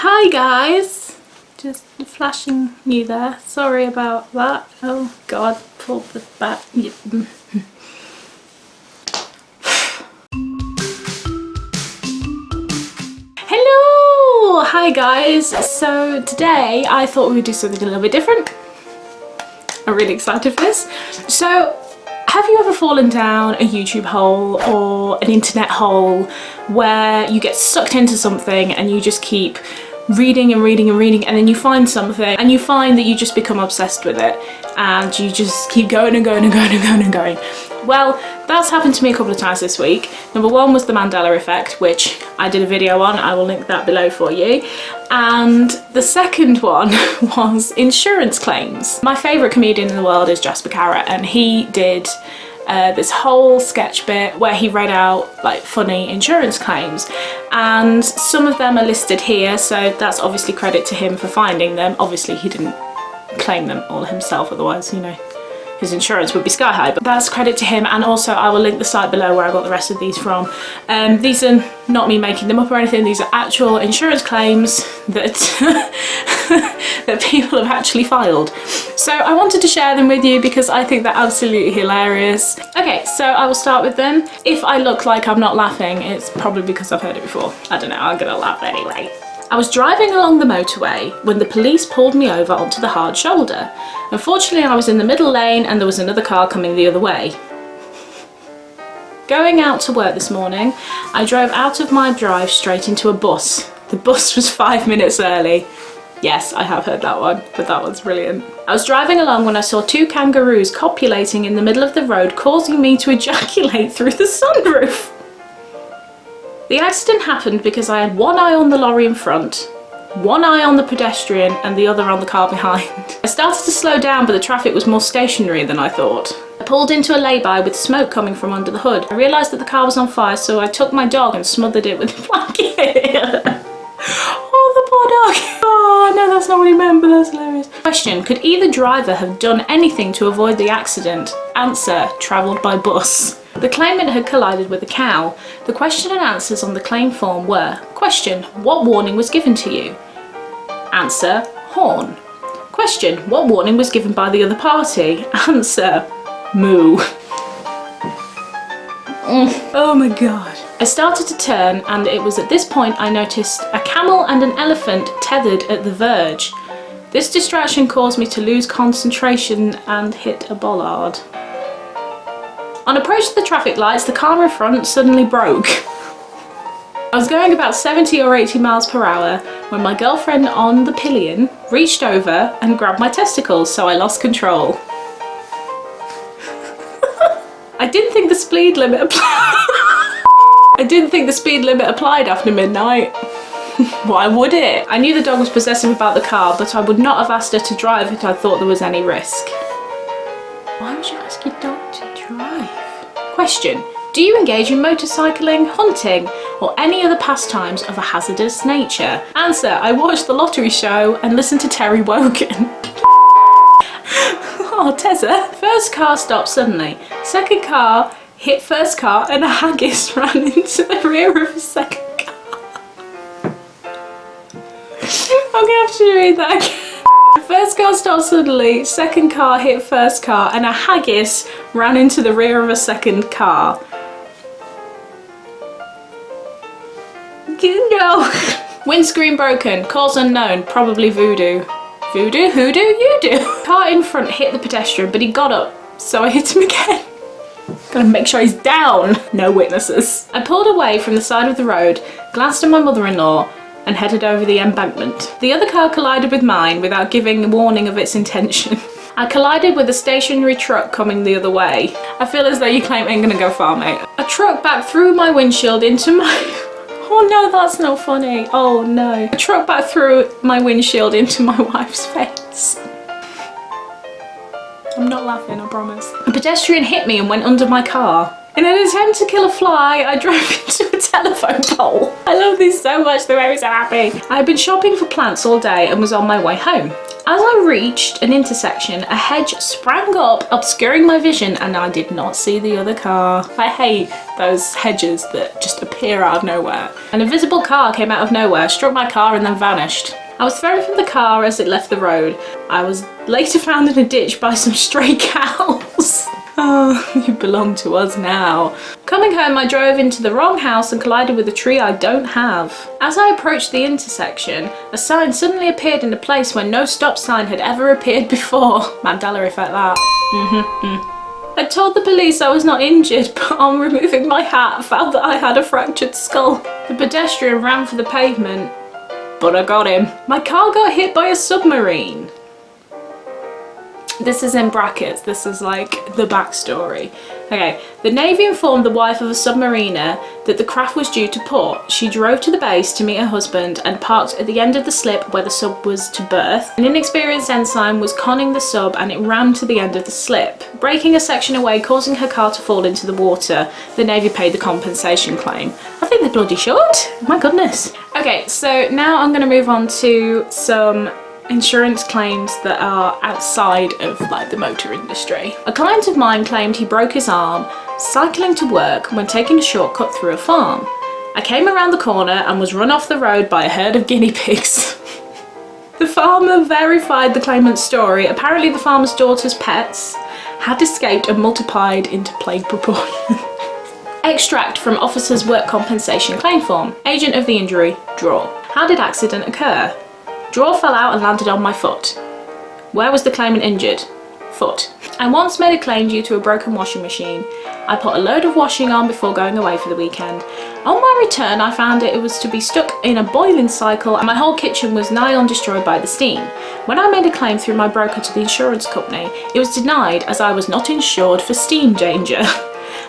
Hi guys, just flashing you there, sorry about that. Oh god, pull the back. Hello! Hi guys, so today I thought we would do something a little bit different. I'm really excited for this. So have you ever fallen down a YouTube hole or an internet hole where you get sucked into something and you just keep reading and reading and reading, and then you find something and you find that you just become obsessed with it and you just keep going and going and going and going and going? Well, that's happened to me a couple of times this week. Number one was the Mandela effect, which I did a video on. I will link that below for you. And the second one was insurance claims. My favourite comedian in the world is Jasper Carrott, and he did this whole sketch bit where he read out like funny insurance claims, and some of them are listed here, so that's obviously credit to him for finding them. Obviously he didn't claim them all himself, otherwise, you know, his insurance would be sky high, but that's credit to him. And also I will link the site below where I got the rest of these from. These are not me making them up or anything, these are actual insurance claims that that people have actually filed. So I wanted to share them with you because I think they're absolutely hilarious. Okay, so I will start with them. If I look like I'm not laughing, it's probably because I've heard it before. I don't know, I'm gonna laugh anyway. I was driving along the motorway when the police pulled me over onto the hard shoulder. Unfortunately, I was in the middle lane and there was another car coming the other way. Going out to work this morning, I drove out of my drive straight into a bus. The bus was 5 minutes early. Yes, I have heard that one, but that one's brilliant. I was driving along when I saw two kangaroos copulating in the middle of the road, causing me to ejaculate through the sunroof. The accident happened because I had one eye on the lorry in front, one eye on the pedestrian and the other on the car behind. I started to slow down, but the traffic was more stationary than I thought. I pulled into a lay-by with smoke coming from under the hood. I realised that the car was on fire, so I took my dog and smothered it with a blanket. Oh, the poor dog. Oh, no, that's not what he meant, but that's hilarious. Question: could either driver have done anything to avoid the accident? Answer: travelled by bus. The claimant had collided with a cow. The question and answers on the claim form were: question: what warning was given to you? Answer: horn. Question: what warning was given by the other party? Answer: moo. Oh my god. I started to turn, and it was at this point I noticed a camel and an elephant tethered at the verge. This distraction caused me to lose concentration and hit a bollard. On approach to the traffic lights, the car in front suddenly broke. I was going about 70 or 80 miles per hour when my girlfriend on the pillion reached over and grabbed my testicles, so I lost control. I didn't think the speed limit applied. I didn't think the speed limit applied after midnight. Why would it? I knew the dog was possessive about the car, but I would not have asked her to drive if I thought there was any risk. Why would you ask your dog to drive? Question: do you engage in motorcycling, hunting, or any other pastimes of a hazardous nature? Answer: I watched the lottery show and listened to Terry Wogan. Oh, Tessa. First car stopped suddenly. Second car hit first car and a haggis ran into the rear of a second car. I'm gonna have to read that again. First car stopped suddenly, second car hit first car and a haggis ran into the rear of a second car. No. Windscreen broken, cause unknown, probably voodoo. Voodoo? Hoodoo? You do. Car in front hit the pedestrian, but he got up, so I hit him again. Gotta make sure he's down. No witnesses. I pulled away from the side of the road, glanced at my mother-in-law, and headed over the embankment. The other car collided with mine without giving a warning of its intention. I collided with a stationary truck coming the other way. I feel as though your claim ain't gonna go far, mate. A truck backed through my windshield into my... Oh no, that's not funny. Oh no. A truck backed through my windshield into my wife's face. I'm not laughing, I promise. A pedestrian hit me and went under my car. In an attempt to kill a fly, I drove into a telephone pole. I love these so much, they make me so happy. I had been shopping for plants all day and was on my way home. As I reached an intersection, a hedge sprang up, obscuring my vision, and I did not see the other car. I hate those hedges that just appear out of nowhere. An invisible car came out of nowhere, struck my car and then vanished. I was thrown from the car as it left the road. I was later found in a ditch by some stray cows. Oh, you belong to us now. Coming home, I drove into the wrong house and collided with a tree I don't have. As I approached the intersection, a sign suddenly appeared in a place where no stop sign had ever appeared before. Mandela effect that. I told the police I was not injured, but on removing my hat, found that I had a fractured skull. The pedestrian ran for the pavement, but I got him. My car got hit by a submarine. This is in brackets, this is like the backstory. Okay, the Navy informed the wife of a submariner that the craft was due to port. She drove to the base to meet her husband and parked at the end of the slip where the sub was to berth. An inexperienced ensign was conning the sub and it rammed to the end of the slip, breaking a section away, causing her car to fall into the water. The Navy paid the compensation claim. I think they bloody should. My goodness. Okay, so now I'm going to move on to some insurance claims that are outside of like the motor industry. A client of mine claimed he broke his arm cycling to work when taking a shortcut through a farm. I came around the corner and was run off the road by a herd of guinea pigs. The farmer verified the claimant's story. Apparently the farmer's daughter's pets had escaped and multiplied into plague proportions. Extract from officer's work compensation claim form. Agent of the injury, draw. How did accident occur? Drawer fell out and landed on my foot. Where was the claimant injured? Foot. I once made a claim due to a broken washing machine. I put a load of washing on before going away for the weekend. On my return, I found it was to be stuck in a boiling cycle and my whole kitchen was nigh on destroyed by the steam. When I made a claim through my broker to the insurance company, it was denied as I was not insured for steam danger.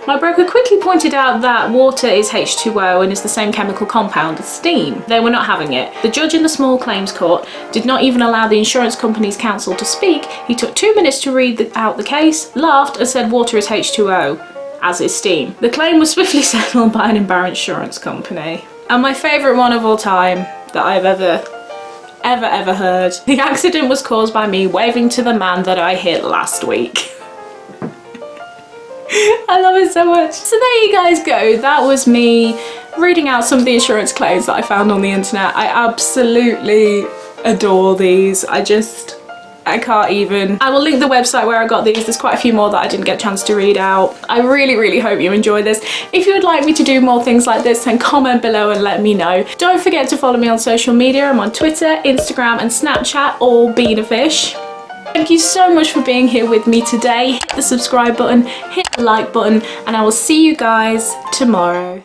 My broker quickly pointed out that water is H2O and is the same chemical compound as steam. They were not having it. The judge in the small claims court did not even allow the insurance company's counsel to speak. He took 2 minutes to read out the case, laughed and said water is H2O, as is steam. The claim was swiftly settled by an embarrassed insurance company. And my favourite one of all time that I've ever heard. The accident was caused by me waving to the man that I hit last week. I love it so much. So there you guys go. That was me reading out some of the insurance claims that I found on the internet. I absolutely adore these. I can't even. I will link the website where I got these. There's quite a few more that I didn't get a chance to read out. I really hope you enjoy this. If you would like me to do more things like this, then comment below and let me know. Don't forget to follow me on social media. I'm on Twitter, Instagram and Snapchat, all Beenafish. Thank you so much for being here with me today. Hit the subscribe button, hit the like button, and I will see you guys tomorrow.